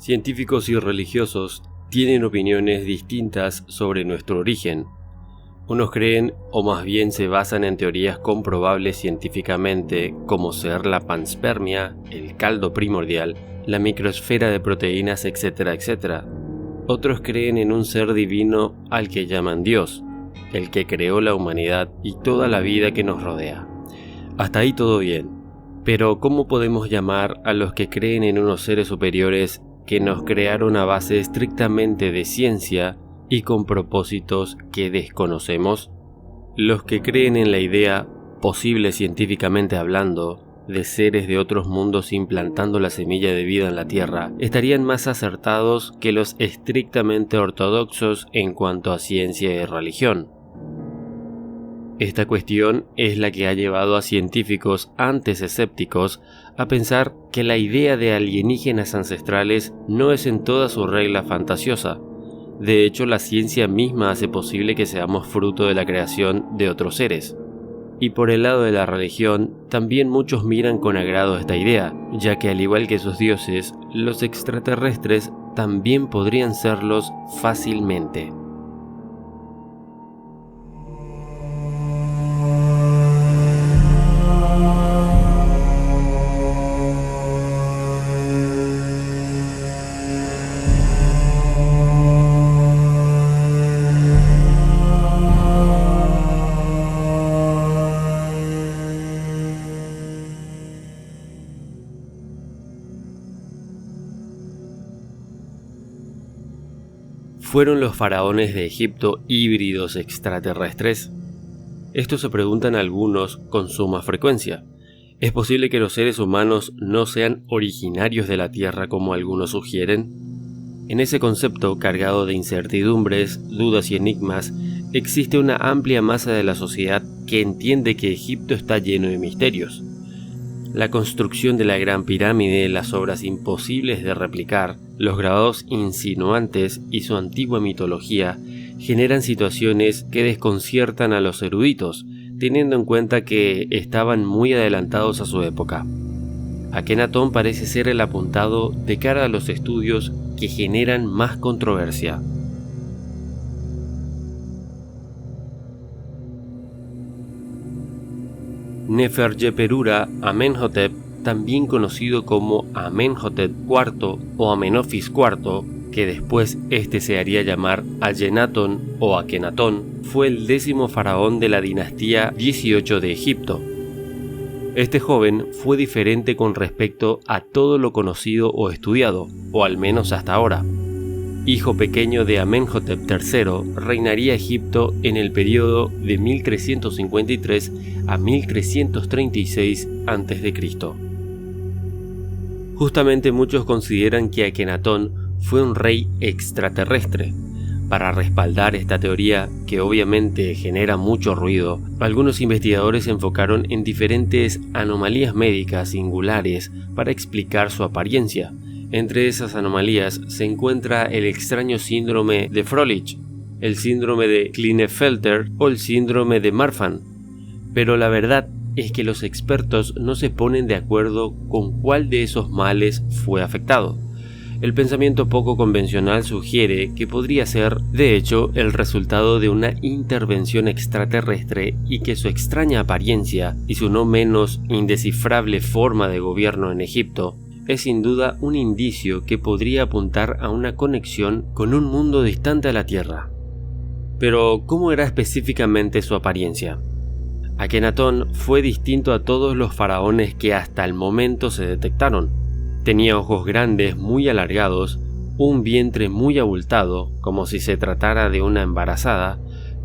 Científicos y religiosos tienen opiniones distintas sobre nuestro origen. Unos creen, o más bien se basan en teorías comprobables científicamente, como ser la panspermia, el caldo primordial, la microesfera de proteínas, etc., etc. Otros creen en un ser divino al que llaman Dios, el que creó la humanidad y toda la vida que nos rodea. Hasta ahí todo bien. Pero ¿cómo podemos llamar a los que creen en unos seres superiores que nos crearon a base estrictamente de ciencia y con propósitos que desconocemos? Los que creen en la idea, posible científicamente hablando, de seres de otros mundos implantando la semilla de vida en la Tierra, estarían más acertados que los estrictamente ortodoxos en cuanto a ciencia y religión. Esta cuestión es la que ha llevado a científicos antes escépticos a pensar que la idea de alienígenas ancestrales no es en toda su regla fantasiosa. De hecho, la ciencia misma hace posible que seamos fruto de la creación de otros seres. Y por el lado de la religión, también muchos miran con agrado esta idea, ya que al igual que sus dioses, los extraterrestres también podrían serlos fácilmente. ¿Fueron los faraones de Egipto híbridos extraterrestres? Esto se preguntan algunos con suma frecuencia. ¿Es posible que los seres humanos no sean originarios de la Tierra como algunos sugieren? En ese concepto cargado de incertidumbres, dudas y enigmas, existe una amplia masa de la sociedad que entiende que Egipto está lleno de misterios. La construcción de la Gran Pirámide, las obras imposibles de replicar, los grabados insinuantes y su antigua mitología generan situaciones que desconciertan a los eruditos, teniendo en cuenta que estaban muy adelantados a su época. Akenatón parece ser el apuntado de cara a los estudios que generan más controversia. Neferyeperura Amenhotep, también conocido como Amenhotep IV o Amenofis IV, que después se haría llamar Ayenatón o Akenatón, fue el 10º faraón de la dinastía 18 de Egipto. Este joven fue diferente con respecto a todo lo conocido o estudiado, o al menos hasta ahora. Hijo pequeño de Amenhotep III, reinaría Egipto en el periodo de 1353 a 1336 a.C. Justamente muchos consideran que Akenatón fue un rey extraterrestre. Para respaldar esta teoría, que obviamente genera mucho ruido, algunos investigadores se enfocaron en diferentes anomalías médicas singulares para explicar su apariencia. Entre esas anomalías se encuentra el extraño síndrome de Froelich, el síndrome de Klinefelter o el síndrome de Marfan. Pero la verdad es que los expertos no se ponen de acuerdo con cuál de esos males fue afectado. El pensamiento poco convencional sugiere que podría ser, de hecho, el resultado de una intervención extraterrestre y que su extraña apariencia y su no menos indescifrable forma de gobierno en Egipto es sin duda un indicio que podría apuntar a una conexión con un mundo distante a la Tierra. Pero, ¿cómo era específicamente su apariencia? Akenatón fue distinto a todos los faraones que hasta el momento se detectaron. Tenía ojos grandes muy alargados, un vientre muy abultado, como si se tratara de una embarazada,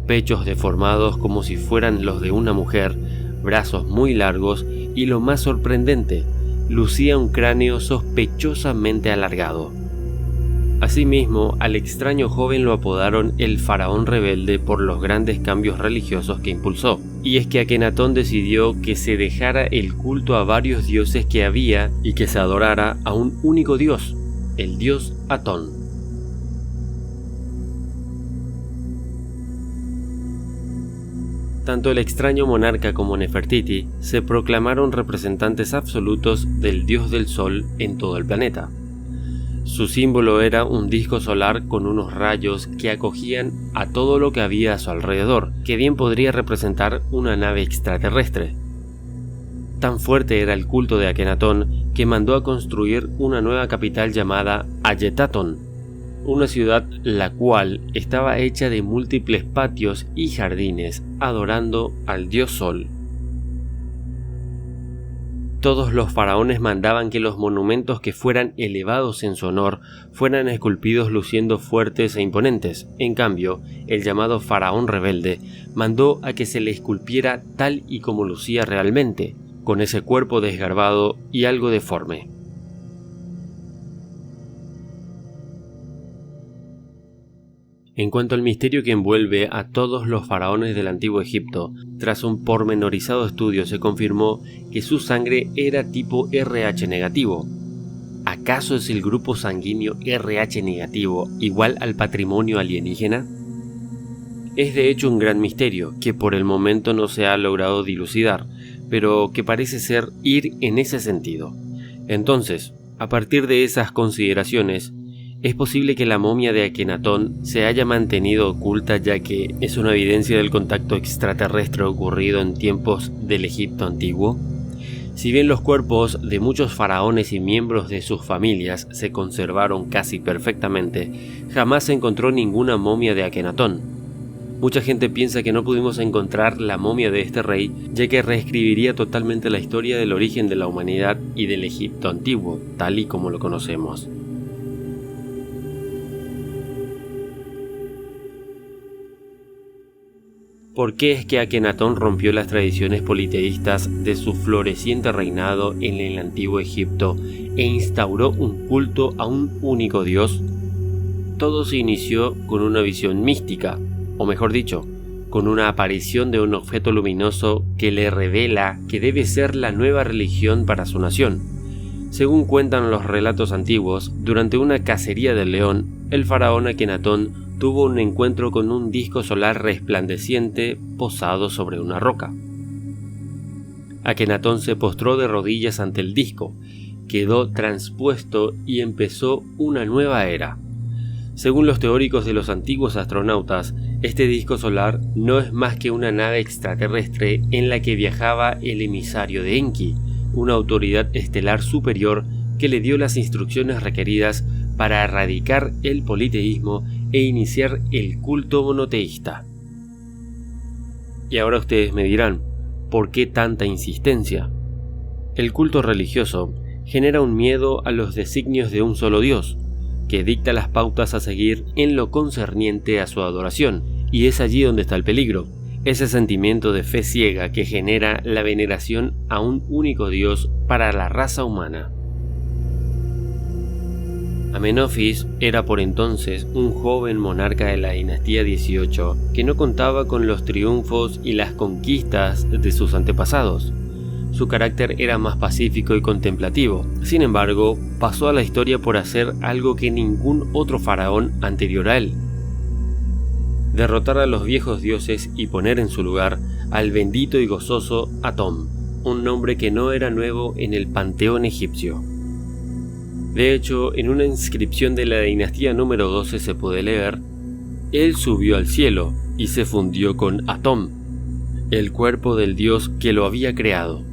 pechos deformados como si fueran los de una mujer, brazos muy largos y, lo más sorprendente, lucía un cráneo sospechosamente alargado. Asimismo, al extraño joven lo apodaron el faraón rebelde por los grandes cambios religiosos que impulsó. Y es que Akenatón decidió que se dejara el culto a varios dioses que había y que se adorara a un único dios, el dios Atón. Tanto el extraño monarca como Nefertiti se proclamaron representantes absolutos del dios del sol en todo el planeta. Su símbolo era un disco solar con unos rayos que acogían a todo lo que había a su alrededor, que bien podría representar una nave extraterrestre. Tan fuerte era el culto de Akenatón que mandó a construir una nueva capital llamada Ayetaton, una ciudad la cual estaba hecha de múltiples patios y jardines, adorando al dios Sol. Todos los faraones mandaban que los monumentos que fueran elevados en su honor fueran esculpidos luciendo fuertes e imponentes. En cambio, el llamado faraón rebelde mandó a que se le esculpiera tal y como lucía realmente, con ese cuerpo desgarbado y algo deforme. En cuanto al misterio que envuelve a todos los faraones del antiguo Egipto, tras un pormenorizado estudio se confirmó que su sangre era tipo RH negativo. ¿Acaso es el grupo sanguíneo RH negativo igual al patrimonio alienígena? Es de hecho un gran misterio que por el momento no se ha logrado dilucidar, pero que parece ser ir en ese sentido. Entonces, a partir de esas consideraciones, es posible que la momia de Akenatón se haya mantenido oculta, ya que es una evidencia del contacto extraterrestre ocurrido en tiempos del Egipto antiguo. Si bien los cuerpos de muchos faraones y miembros de sus familias se conservaron casi perfectamente, jamás se encontró ninguna momia de Akenatón. Mucha gente piensa que no pudimos encontrar la momia de este rey, ya que reescribiría totalmente la historia del origen de la humanidad y del Egipto antiguo, tal y como lo conocemos. ¿Por qué es que Akenatón rompió las tradiciones politeístas de su floreciente reinado en el antiguo Egipto e instauró un culto a un único dios? Todo se inició con una visión mística, o mejor dicho, con una aparición de un objeto luminoso que le revela que debe ser la nueva religión para su nación. Según cuentan los relatos antiguos, durante una cacería del león, el faraón Akenatón tuvo un encuentro con un disco solar resplandeciente posado sobre una roca. Akenatón se postró de rodillas ante el disco, quedó transpuesto y empezó una nueva era. Según los teóricos de los antiguos astronautas, este disco solar no es más que una nave extraterrestre en la que viajaba el emisario de Enki, una autoridad estelar superior que le dio las instrucciones requeridas para erradicar el politeísmo e iniciar el culto monoteísta. Y ahora ustedes me dirán, ¿por qué tanta insistencia? El culto religioso genera un miedo a los designios de un solo Dios, que dicta las pautas a seguir en lo concerniente a su adoración, y es allí donde está el peligro, ese sentimiento de fe ciega que genera la veneración a un único Dios para la raza humana. Amenofis era por entonces un joven monarca de la dinastía 18 que no contaba con los triunfos y las conquistas de sus antepasados. Su carácter era más pacífico y contemplativo. Sin embargo, pasó a la historia por hacer algo que ningún otro faraón anterior a él: derrotar a los viejos dioses y poner en su lugar al bendito y gozoso Atom, un nombre que no era nuevo en el panteón egipcio. De hecho, en una inscripción de la dinastía número 12 se puede leer: él subió al cielo y se fundió con Atom, el cuerpo del dios que lo había creado.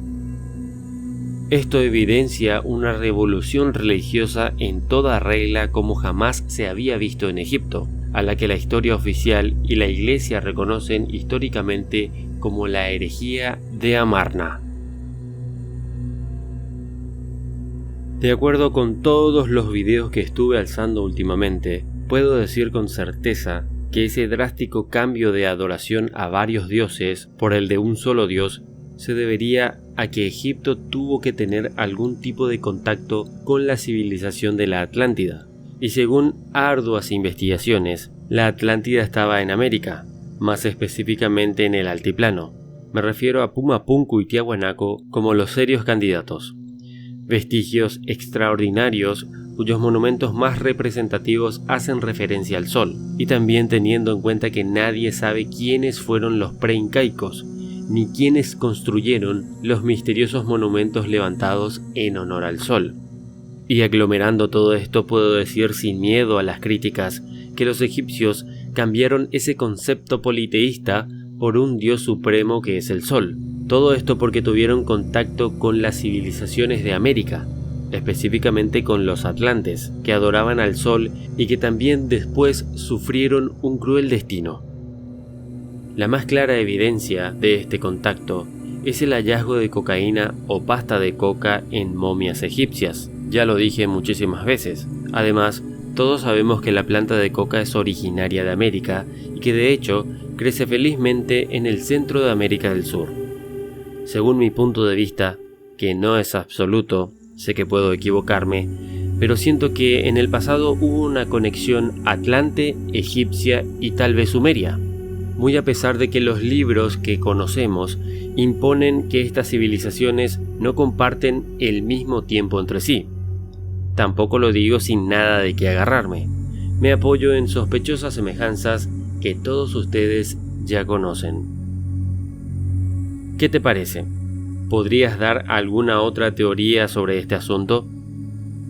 Esto evidencia una revolución religiosa en toda regla como jamás se había visto en Egipto, a la que la historia oficial y la iglesia reconocen históricamente como la herejía de Amarna. De acuerdo con todos los videos que estuve alzando últimamente, puedo decir con certeza que ese drástico cambio de adoración a varios dioses por el de un solo dios se debería a que Egipto tuvo que tener algún tipo de contacto con la civilización de la Atlántida. Y según arduas investigaciones, la Atlántida estaba en América, más específicamente en el altiplano. Me refiero a Pumapunku y Tiahuanaco como los serios candidatos. Vestigios extraordinarios cuyos monumentos más representativos hacen referencia al sol, y también teniendo en cuenta que nadie sabe quiénes fueron los preincaicos, ni quiénes construyeron los misteriosos monumentos levantados en honor al sol. Y aglomerando todo esto puedo decir sin miedo a las críticas que los egipcios cambiaron ese concepto politeísta por un dios supremo que es el sol. Todo esto porque tuvieron contacto con las civilizaciones de América, específicamente con los atlantes, que adoraban al sol y que también después sufrieron un cruel destino. La más clara evidencia de este contacto es el hallazgo de cocaína o pasta de coca en momias egipcias. Ya lo dije muchísimas veces. Además, todos sabemos que la planta de coca es originaria de América y que de hecho crece felizmente en el centro de América del Sur. Según mi punto de vista, que no es absoluto, sé que puedo equivocarme, pero siento que en el pasado hubo una conexión atlante, egipcia y tal vez sumeria, muy a pesar de que los libros que conocemos imponen que estas civilizaciones no comparten el mismo tiempo entre sí. Tampoco lo digo sin nada de qué agarrarme. Me apoyo en sospechosas semejanzas que todos ustedes ya conocen. ¿Qué te parece? ¿Podrías dar alguna otra teoría sobre este asunto?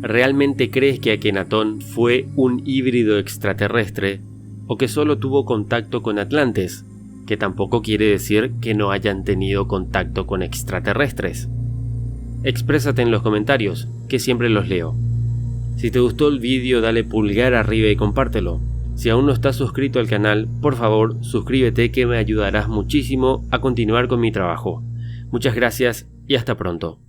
¿Realmente crees que Akenatón fue un híbrido extraterrestre o que solo tuvo contacto con atlantes, que tampoco quiere decir que no hayan tenido contacto con extraterrestres? Exprésate en los comentarios, que siempre los leo. Si te gustó el vídeo, dale pulgar arriba y compártelo. Si aún no estás suscrito al canal, por favor suscríbete, que me ayudarás muchísimo a continuar con mi trabajo. Muchas gracias y hasta pronto.